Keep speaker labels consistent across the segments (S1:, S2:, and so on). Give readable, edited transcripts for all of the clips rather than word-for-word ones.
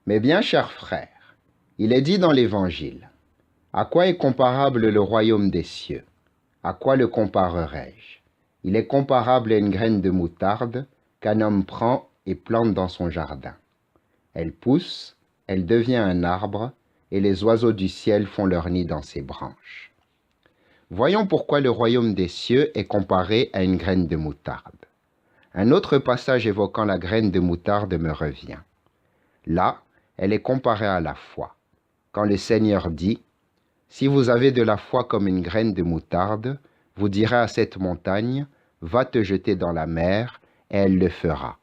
S1: Mes bien chers frères, il est dit dans l'Évangile, « À quoi est comparable le royaume des cieux? À quoi le comparerai-je? Il est comparable à une graine de moutarde qu'un homme prend et plante dans son jardin. Elle pousse, elle devient un arbre, et les oiseaux du ciel font leur nid dans ses branches. » Voyons pourquoi le royaume des cieux est comparé à une graine de moutarde. Un autre passage évoquant la graine de moutarde me revient. Là, elle est comparée à la foi. Quand le Seigneur dit, « Si vous avez de la foi comme une graine de moutarde, vous direz à cette montagne, va te jeter dans la mer, et elle le fera,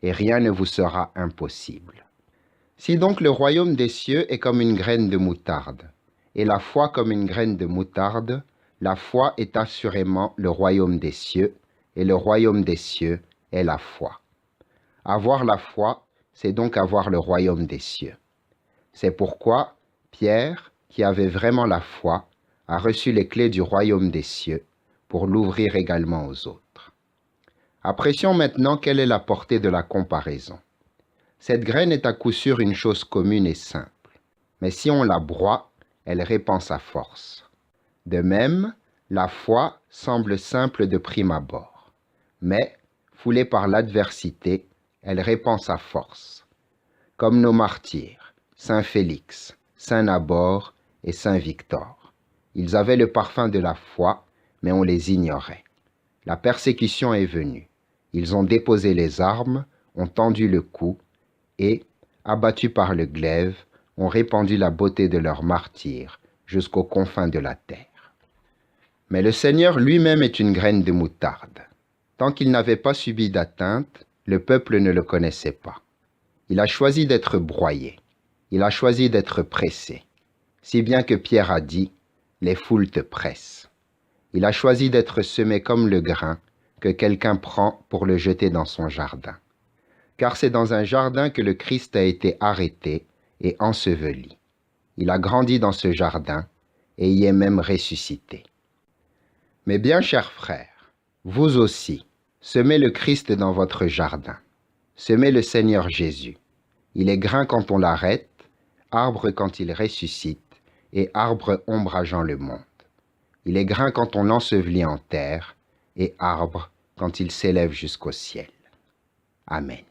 S1: et rien ne vous sera impossible. » Si donc le royaume des cieux est comme une graine de moutarde, et la foi comme une graine de moutarde, la foi est assurément le royaume des cieux, et le royaume des cieux est la foi. Avoir la foi, c'est donc avoir le royaume des cieux. C'est pourquoi Pierre, qui avait vraiment la foi, a reçu les clés du royaume des cieux pour l'ouvrir également aux autres. Apprécions maintenant quelle est la portée de la comparaison. Cette graine est à coup sûr une chose commune et simple, mais si on la broie, elle répand sa force. De même, la foi semble simple de prime abord, mais, foulée par l'adversité, elle répand sa force. Comme nos martyrs, Saint Félix, Saint Nabor et Saint Victor. Ils avaient le parfum de la foi, mais on les ignorait. La persécution est venue. Ils ont déposé les armes, ont tendu le cou et, abattus par le glaive, ont répandu la beauté de leur martyre jusqu'aux confins de la terre. Mais le Seigneur lui-même est une graine de moutarde. Tant qu'il n'avait pas subi d'atteinte, le peuple ne le connaissait pas. Il a choisi d'être broyé. Il a choisi d'être pressé. Si bien que Pierre a dit, « Les foules te pressent. » Il a choisi d'être semé comme le grain que quelqu'un prend pour le jeter dans son jardin. Car c'est dans un jardin que le Christ a été arrêté et enseveli. Il a grandi dans ce jardin et y est même ressuscité. Mes bien chers frères, vous aussi, semez le Christ dans votre jardin. Semez le Seigneur Jésus. Il est grain quand on l'arrête, arbre quand il ressuscite, et arbre ombrageant le monde. Il est grain quand on l'ensevelit en terre, et arbre quand il s'élève jusqu'au ciel. Amen.